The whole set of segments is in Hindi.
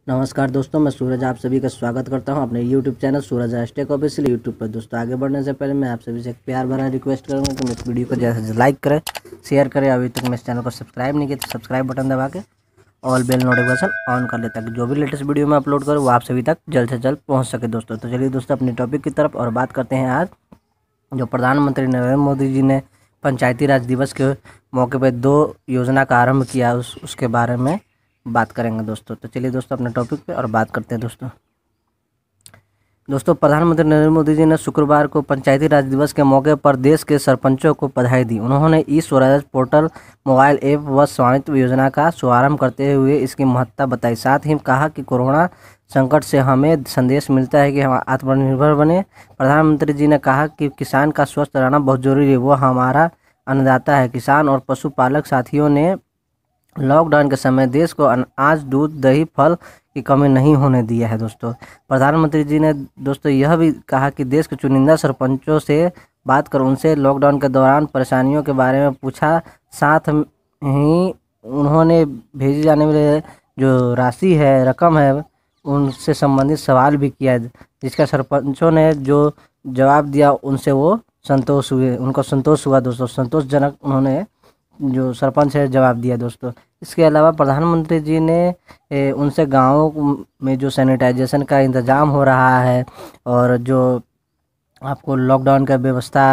नमस्कार दोस्तों, मैं सूरज आप सभी का स्वागत करता हूं अपने YouTube चैनल सूरज टेक ऑफिशियल यूट्यूब पर। दोस्तों आगे बढ़ने से पहले मैं आप सभी से एक प्यार भरा रिक्वेस्ट करूंगा कि इस वीडियो को ज़्यादा से लाइक करें, शेयर करें। अभी तक मैं इस चैनल को सब्सक्राइब नहीं किया तो सब्सक्राइब बटन दबा के ऑल बेल नोटिफिकेशन ऑन कर ले, ताकि जो भी लेटेस्ट वीडियो मैं अपलोड करूँ वो आप सभी तक जल्द से जल्द पहुँच सके। दोस्तों तो चलिए दोस्तों अपने टॉपिक की तरफ और बात करते हैं। आज जो प्रधानमंत्री नरेंद्र मोदी जी ने पंचायती राज दिवस के मौके पर 2 योजना का आरंभ किया, उसके बारे में बात करेंगे दोस्तों। तो चलिए दोस्तों अपने टॉपिक पे और बात करते हैं। दोस्तों प्रधानमंत्री नरेंद्र मोदी जी ने शुक्रवार को पंचायती राज दिवस के मौके पर देश के सरपंचों को बधाई दी। उन्होंने ई स्वराज पोर्टल, मोबाइल ऐप व स्वामित्व योजना का शुभारंभ करते हुए इसकी महत्ता बताई। साथ ही कहा कि कोरोना संकट से हमें संदेश मिलता है कि हम आत्मनिर्भर बने। प्रधानमंत्री जी ने कहा कि किसान का स्वस्थ रहना बहुत जरूरी है, वो हमारा अन्नदाता है। किसान और पशुपालक साथियों ने लॉकडाउन के समय देश को अनाज, दूध, दही, फल की कमी नहीं होने दिया है। दोस्तों प्रधानमंत्री जी ने दोस्तों यह भी कहा कि देश के चुनिंदा सरपंचों से बात कर उनसे लॉकडाउन के दौरान परेशानियों के बारे में पूछा। साथ ही उन्होंने भेजी जाने वाली जो राशि है, रकम है, उनसे संबंधित सवाल भी किया, जिसका सरपंचों ने जो जवाब दिया उनसे वो संतोष हुए, उनको संतोष हुआ। दोस्तों संतोषजनक उन्होंने जो सरपंच है जवाब दिया। दोस्तों इसके अलावा प्रधानमंत्री जी ने उनसे गाँवों में जो सैनिटाइजेशन का इंतज़ाम हो रहा है और जो आपको लॉकडाउन का व्यवस्था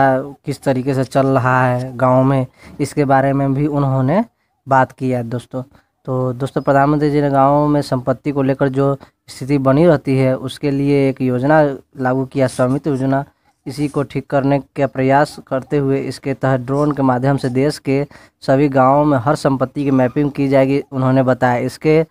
किस तरीके से चल रहा है गाँव में, इसके बारे में भी उन्होंने बात की है। दोस्तों प्रधानमंत्री जी ने गाँवों में संपत्ति को लेकर जो स्थिति बनी रहती है उसके लिए एक योजना लागू किया, स्वामित्व योजना। इसी को ठीक करने का प्रयास करते हुए इसके तहत ड्रोन के माध्यम से देश के सभी गांवों में हर संपत्ति की मैपिंग की जाएगी, उन्होंने बताया। इसके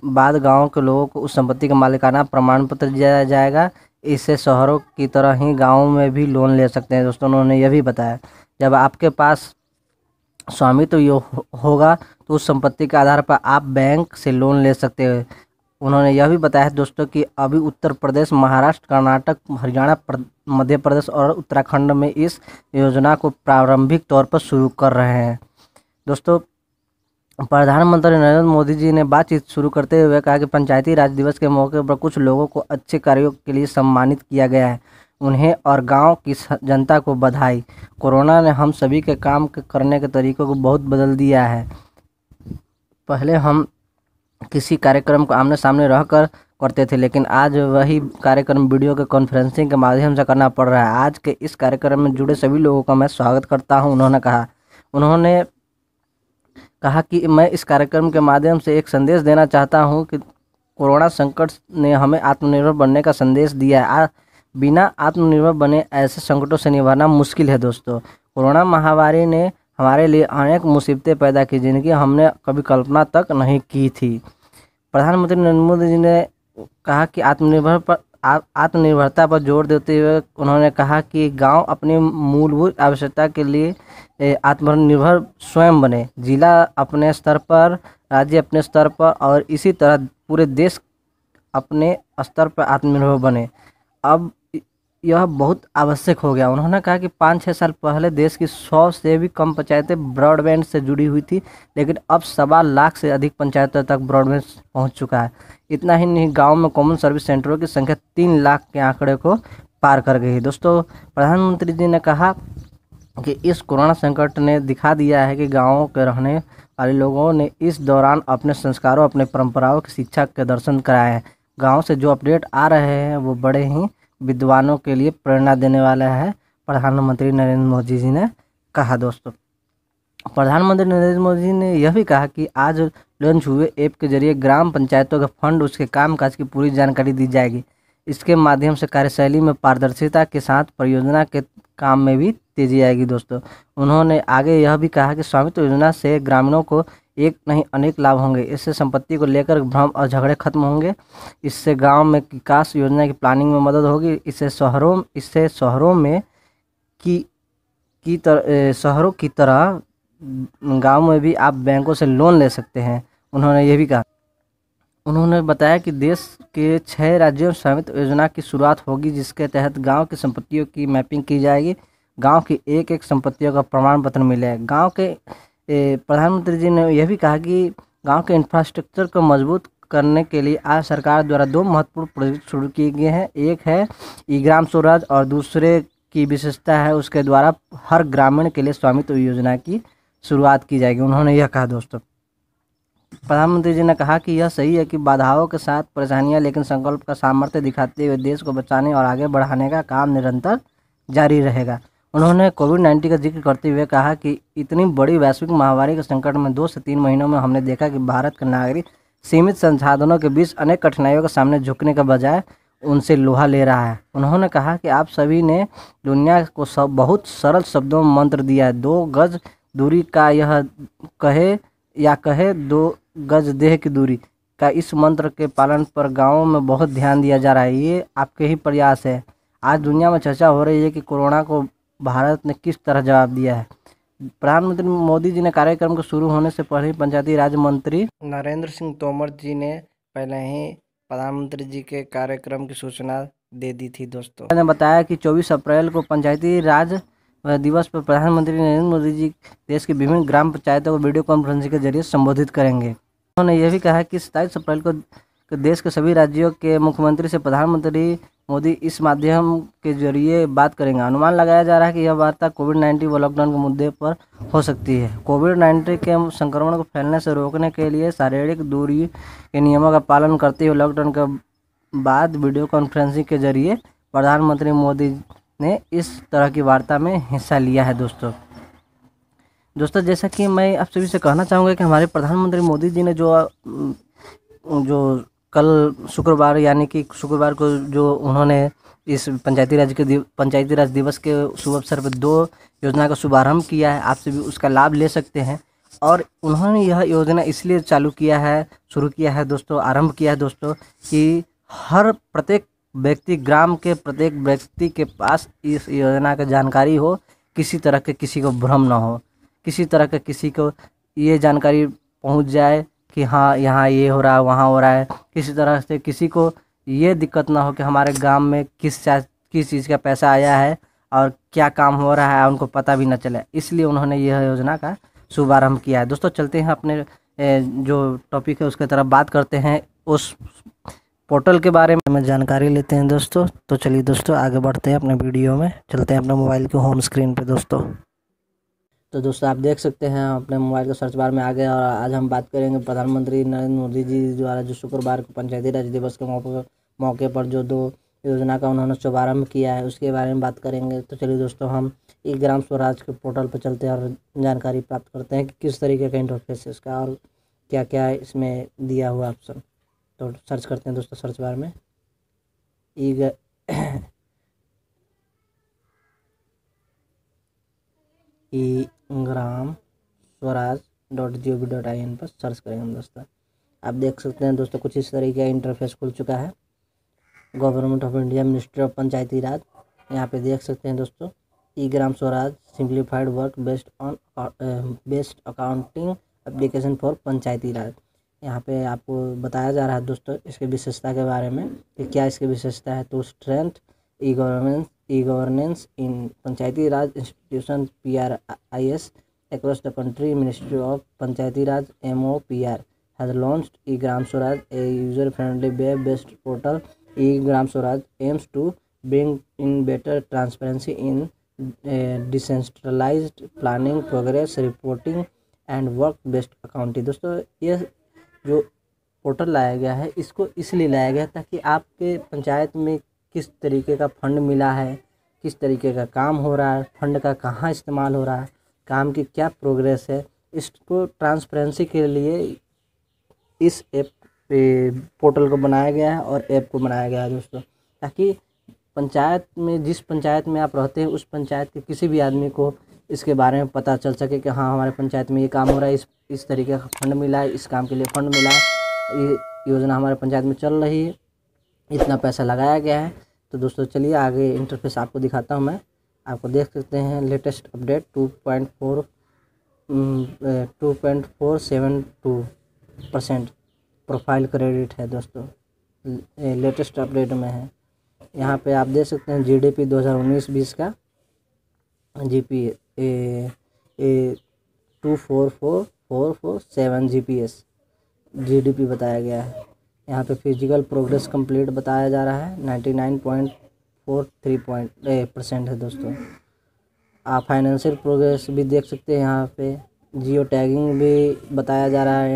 बाद गांव के लोगों को उस संपत्ति का मालिकाना प्रमाण पत्र दिया जाएगा। इससे शहरों की तरह ही गाँव में भी लोन ले सकते हैं। दोस्तों उन्होंने यह भी बताया, जब आपके पास स्वामित्व होगा तो उस संपत्ति के आधार पर आप बैंक से लोन ले सकते हैं। उन्होंने यह भी बताया दोस्तों कि अभी उत्तर प्रदेश, महाराष्ट्र, कर्नाटक, हरियाणा, मध्य प्रदेश और उत्तराखंड में इस योजना को प्रारंभिक तौर पर शुरू कर रहे हैं। दोस्तों प्रधानमंत्री नरेंद्र मोदी जी ने बातचीत शुरू करते हुए कहा कि पंचायती राज दिवस के मौके पर कुछ लोगों को अच्छे कार्यों के लिए सम्मानित किया गया है। उन्हें और गांव की जनता को बधाई। कोरोना ने हम सभी के काम करने के तरीकों को बहुत बदल दिया है। पहले हम किसी कार्यक्रम को आमने सामने रहकर करते थे, लेकिन आज वही कार्यक्रम वीडियो के कॉन्फ्रेंसिंग के माध्यम से करना पड़ रहा है। आज के इस कार्यक्रम में जुड़े सभी लोगों का मैं स्वागत करता हूं, उन्होंने कहा कि मैं इस कार्यक्रम के माध्यम से एक संदेश देना चाहता हूं कि कोरोना संकट ने हमें आत्मनिर्भर बनने का संदेश दिया है। बिना आत्मनिर्भर बने ऐसे संकटों से निभाना मुश्किल है। दोस्तों कोरोना महामारी ने हमारे लिए अनेक मुसीबतें पैदा की, जिनकी हमने कभी कल्पना तक नहीं की थी। प्रधानमंत्री नरेंद्र मोदी जी ने कहा कि आत्मनिर्भरता पर जोर देते हुए उन्होंने कहा कि गांव अपनी मूलभूत आवश्यकता के लिए आत्मनिर्भर स्वयं बने। जिला अपने स्तर पर, राज्य अपने स्तर पर और इसी तरह पूरे देश अपने स्तर पर आत्मनिर्भर बने। अब यह बहुत आवश्यक हो गया। उन्होंने कहा कि 5-6 साल पहले देश की 100 से भी कम पंचायतें ब्रॉडबैंड से जुड़ी हुई थी, लेकिन अब 1.25 लाख से अधिक पंचायतों तक ब्रॉडबैंड पहुंच चुका है। इतना ही नहीं, गांव में कॉमन सर्विस सेंटरों की संख्या 3 लाख के आंकड़े को पार कर गई है। दोस्तों प्रधानमंत्री जी ने कहा कि इस कोरोना संकट ने दिखा दिया है कि गाँवों के रहने वाले लोगों ने इस दौरान अपने संस्कारों, अपने परंपराओं की शिक्षा के दर्शन कराए हैं। गाँव से जो अपडेट आ रहे हैं वो बड़े ही विद्वानों के लिए प्रेरणा देने वाला है, प्रधानमंत्री नरेंद्र मोदी जी ने कहा। दोस्तों प्रधानमंत्री नरेंद्र मोदी जी ने यह भी कहा कि आज लॉन्च हुए ऐप के जरिए ग्राम पंचायतों के फंड, उसके कामकाज की पूरी जानकारी दी जाएगी। इसके माध्यम से कार्यशैली में पारदर्शिता के साथ परियोजना के काम में भी तेजी आएगी। दोस्तों उन्होंने आगे यह भी कहा कि स्वामित्व योजना से ग्रामीणों को एक नहीं अनेक लाभ होंगे। इससे संपत्ति को लेकर भ्रम और झगड़े खत्म होंगे। इससे गांव में विकास योजना की प्लानिंग में मदद होगी। इससे शहरों की तरह गांव में भी आप बैंकों से लोन ले सकते हैं, उन्होंने ये भी कहा। उन्होंने बताया कि देश के 6 राज्यों में स्वामित्व योजना की शुरुआत होगी, जिसके तहत गांव की संपत्तियों की मैपिंग की जाएगी। गांव की एक संपत्तियों का प्रमाण पत्र मिलेगा। गांव के प्रधानमंत्री जी ने यह भी कहा कि गांव के इंफ्रास्ट्रक्चर को मजबूत करने के लिए आज सरकार द्वारा 2 महत्वपूर्ण प्रोजेक्ट शुरू किए गए हैं। एक है ई ग्राम स्वराज और दूसरे की विशेषता है उसके द्वारा हर ग्रामीण के लिए स्वामित्व योजना की शुरुआत की जाएगी। उन्होंने यह कहा दोस्तों। प्रधानमंत्री जी ने कहा कि यह सही है कि बाधाओं के साथ परेशानियां, लेकिन संकल्प का सामर्थ्य दिखाते हुए देश को बचाने और आगे बढ़ाने का काम निरंतर जारी रहेगा। उन्होंने कोविड-19 का जिक्र करते हुए कहा कि इतनी बड़ी वैश्विक महामारी के संकट में 2 से 3 महीनों में हमने देखा कि भारत के नागरिक सीमित संसाधनों के बीच अनेक कठिनाइयों के सामने झुकने के बजाय उनसे लोहा ले रहा है। उन्होंने कहा कि आप सभी ने दुनिया को बहुत सरल शब्दों में मंत्र दिया है, 2 गज दूरी का, यह कहे 2 गज देह की दूरी का। इस मंत्र के पालन पर गाँवों में बहुत ध्यान दिया जा रहा है। ये आपके ही प्रयास है। आज दुनिया में चर्चा हो रही है कि कोरोना को भारत ने किस तरह जवाब दिया है। प्रधानमंत्री मोदी जी ने कार्यक्रम के शुरू होने से पहले पंचायती राज मंत्री नरेंद्र सिंह तोमर जी ने पहले ही प्रधानमंत्री जी के कार्यक्रम की सूचना दे दी थी दोस्तों। उन्होंने बताया कि 24 अप्रैल को पंचायती राज दिवस पर प्रधानमंत्री नरेंद्र मोदी जी देश की विभिन्न ग्राम पंचायतों को वीडियो कॉन्फ्रेंसिंग के जरिए संबोधित करेंगे। उन्होंने यह भी कहा कि 27 अप्रैल को देश के सभी राज्यों के मुख्यमंत्री से प्रधानमंत्री मोदी इस माध्यम के जरिए बात करेंगे। अनुमान लगाया जा रहा है कि यह वार्ता कोविड-19 व लॉकडाउन के मुद्दे पर हो सकती है। कोविड-19 के संक्रमण को फैलने से रोकने के लिए शारीरिक दूरी के नियमों का पालन करते हुए लॉकडाउन के बाद वीडियो कॉन्फ्रेंसिंग के जरिए प्रधानमंत्री मोदी ने इस तरह की वार्ता में हिस्सा लिया है दोस्तों जैसा कि मैं आप सभी से कहना चाहूँगा कि हमारे प्रधानमंत्री मोदी जी ने जो कल शुक्रवार यानी कि शुक्रवार को जो उन्होंने इस पंचायती राज दिवस के शुभ अवसर पर 2 योजना का शुभारंभ किया है। आप सभी उसका लाभ ले सकते हैं। और उन्होंने यह योजना इसलिए शुरू किया है दोस्तों, आरंभ किया है दोस्तों, कि प्रत्येक व्यक्ति, ग्राम के प्रत्येक व्यक्ति के पास इस योजना की जानकारी हो, किसी तरह के किसी को भ्रम ना हो, किसी तरह के किसी को ये जानकारी पहुंच जाए कि हाँ यहाँ ये हो रहा है, वहाँ हो रहा है। किसी तरह से किसी को ये दिक्कत ना हो कि हमारे गांव में किस चीज़ का पैसा आया है और क्या काम हो रहा है, उनको पता भी न चले। इसलिए उन्होंने यह योजना का शुभारंभ किया है। दोस्तों चलते हैं अपने जो टॉपिक है उसके तरफ बात करते हैं, उस पोर्टल के बारे में जानकारी लेते हैं दोस्तों। तो चलिए दोस्तों आगे बढ़ते हैं अपने वीडियो में, चलते हैं अपने मोबाइल के होम स्क्रीन पे दोस्तों। तो दोस्तों आप देख सकते हैं अपने मोबाइल के सर्च बार में आ गए और आज हम बात करेंगे प्रधानमंत्री नरेंद्र मोदी जी द्वारा जो शुक्रवार को पंचायती राज दिवस के मौके पर जो 2 योजना का उन्होंने शुभारंभ किया है उसके बारे में बात करेंगे। तो चलिए दोस्तों हम ई ग्राम स्वराज के पोर्टल पर चलते हैं और जानकारी प्राप्त करते हैं कि किस तरीके का इंटरफेस है इसका और क्या क्या इसमें दिया हुआ ऑप्शन। तो सर्च करते हैं दोस्तों सर्च बार में ई ग्राम स्वराज .gov.in पर सर्च करेंगे हम दोस्तों। आप देख सकते हैं दोस्तों कुछ इस तरीके का इंटरफेस खुल चुका है। Government of India, ministry of panchayati raj, यहाँ पे देख सकते हैं दोस्तों e gram swaraj simplified work based accounting application for panchayati raj. यहाँ पे आपको बताया जा रहा है दोस्तों इसके विशेषता के बारे में कि क्या इसकी विशेषता है। तो strength e governance in Panchayati Raj institution PRIS across the country, Ministry of Panchayati Raj MOPR has launched eGram Swaraj, a user-friendly web-based portal. eGram Swaraj aims to bring in better transparency in decentralized planning, progress reporting and work-based accounting। दोस्तों ये जो पोर्टल लाया गया है इसको इसलिए लाया गया ताकि आपके पंचायत में किस तरीके का फंड मिला है, किस तरीके का काम हो रहा है, फंड का कहाँ इस्तेमाल हो रहा है, काम की क्या प्रोग्रेस है, इसको ट्रांसपेरेंसी के लिए इस ऐप पोर्टल को बनाया गया है और ऐप को बनाया गया है दोस्तों, ताकि पंचायत में जिस पंचायत में आप रहते हैं उस पंचायत के किसी भी आदमी को इसके बारे में पता चल सके कि हाँ हमारे पंचायत में ये काम हो रहा है, इस तरीके का फंड मिला है, इस काम के लिए फंड मिला है, ये योजना हमारे पंचायत में चल रही है, इतना पैसा लगाया गया है। तो दोस्तों चलिए आगे इंटरफेस आपको दिखाता हूँ मैं। आपको देख सकते हैं लेटेस्ट अपडेट 2.472% प्रोफाइल क्रेडिट है दोस्तों, लेटेस्ट अपडेट में है। यहाँ पे आप देख सकते हैं GDP 2019-20 का GP 24447 GPS GDP बताया गया है। यहाँ पे फिजिकल प्रोग्रेस कंप्लीट बताया जा रहा है, 99.43% है दोस्तों। आप फाइनेंशियल प्रोग्रेस भी देख सकते हैं यहाँ पे। जियो टैगिंग भी बताया जा रहा है,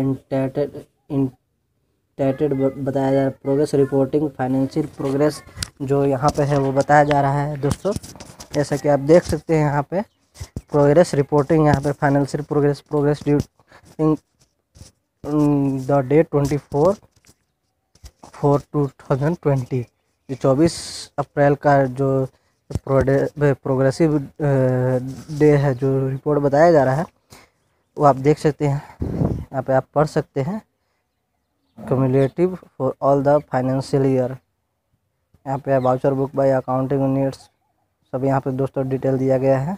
इंटेटेड बताया जा रहा है, प्रोग्रेस रिपोर्टिंग, फाइनेंशियल प्रोग्रेस जो यहाँ पे है वो बताया जा रहा है दोस्तों। जैसा कि आप देख सकते हैं यहाँ पे प्रोग्रेस रिपोर्टिंग, यहाँ पे financial progress during the date 24/4/2020, जो 24 अप्रैल का जो प्रोग्रेसिव डे है, जो रिपोर्ट बताया जा रहा है वो आप देख सकते हैं। यहाँ पे आप पढ़ सकते हैं cumulative for all the financial year. यहाँ पे voucher book by accounting units सब यहाँ पे दोस्तों डिटेल दिया गया है,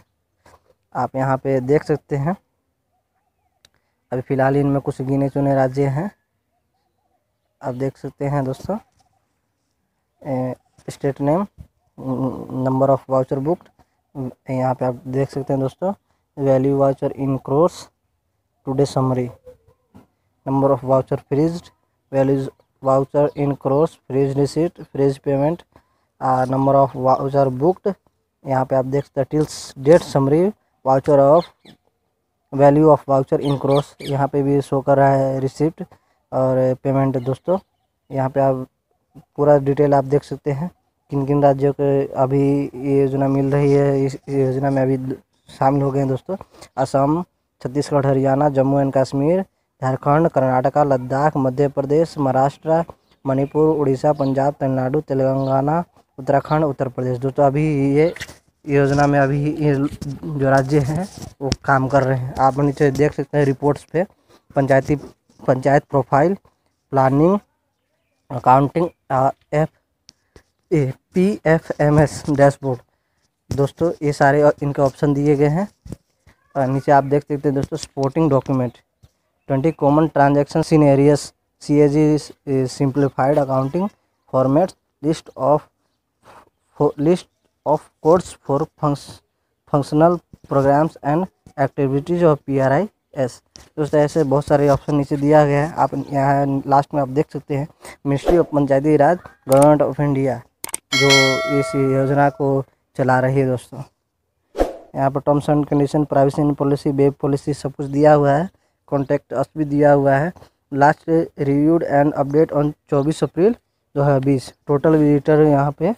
आप यहाँ पे देख सकते हैं। अभी फ़िलहाल इनमें कुछ गिने चुने राज्य हैं, आप देख सकते हैं दोस्तों। State name, number of voucher book, यहाँ पे आप देख सकते हैं दोस्तों। Value voucher in crores, today summary, number of voucher freezed, values voucher in crores, freeze receipt, freeze payment, number of voucher booked, यहाँ पे आप देख सकते हैं till's date summary, voucher of value of voucher in crores, यहाँ पे भी शो कर रहा है रिसिप्ट और पेमेंट दोस्तों। यहाँ पे आप पूरा डिटेल आप देख सकते हैं किन किन राज्यों के अभी ये योजना मिल रही है। इस योजना में अभी शामिल हो गए हैं दोस्तों असम, छत्तीसगढ़, हरियाणा, जम्मू एंड कश्मीर, झारखंड, कर्नाटका, लद्दाख, मध्य प्रदेश, महाराष्ट्र, मणिपुर, उड़ीसा, पंजाब, तमिलनाडु, तेलंगाना, उत्तराखंड, उत्तर प्रदेश। दोस्तों अभी ये योजना में अभी ये जो राज्य हैं वो काम कर रहे हैं। आप नीचे देख सकते हैं रिपोर्ट्स पे panchayat profile, planning, accounting, PFMS dashboard. दोस्तों ये सारे इनके ऑप्शन दिए गए हैं। और नीचे आप देख सकते हैं दोस्तों supporting document, 20 common transaction scenarios, CAG simplified accounting formats, list of codes for functional programs and activities of PRIS। दोस्तों ऐसे बहुत सारे ऑप्शन नीचे दिया गया है। आप यहाँ लास्ट में आप देख सकते हैं ministry of panchayati Raj, government of India जो इस योजना को चला रही है दोस्तों। यहाँ पर terms and condition, privacy and policy, web policy सब कुछ दिया हुआ है, कॉन्टैक्ट अस भी दिया हुआ है। Last reviewed and update on 24 April 2020। Total visitor यहाँ पे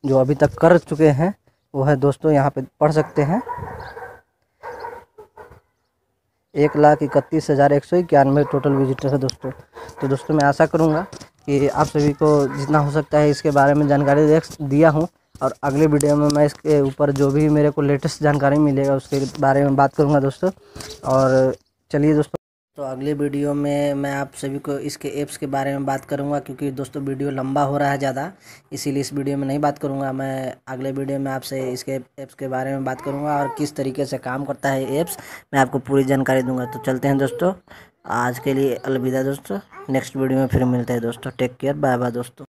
जो अभी तक कर चुके हैं वो है दोस्तों, यहाँ पे पढ़ सकते हैं 1,31,191 टोटल विजिटर है दोस्तों। तो दोस्तों मैं आशा करूँगा कि आप सभी को जितना हो सकता है इसके बारे में जानकारी दिया हूँ, और अगले वीडियो में मैं इसके ऊपर जो भी मेरे को लेटेस्ट जानकारी मिलेगा उसके बारे में बात करूँगा दोस्तों। और चलिए दोस्तों, तो अगले वीडियो में मैं आप सभी को इसके ऐप्स के बारे में बात करूंगा, क्योंकि दोस्तों वीडियो लंबा हो रहा है ज़्यादा, इसीलिए इस वीडियो में नहीं बात करूंगा। मैं अगले वीडियो में आपसे इसके ऐप्स के बारे में बात करूंगा और किस तरीके से काम करता है ऐप्स, मैं आपको पूरी जानकारी दूंगा। तो चलते हैं दोस्तों, आज के लिए अलविदा दोस्तों, नेक्स्ट वीडियो में फिर मिलते हैं दोस्तों। टेक केयर, बाय बाय दोस्तों।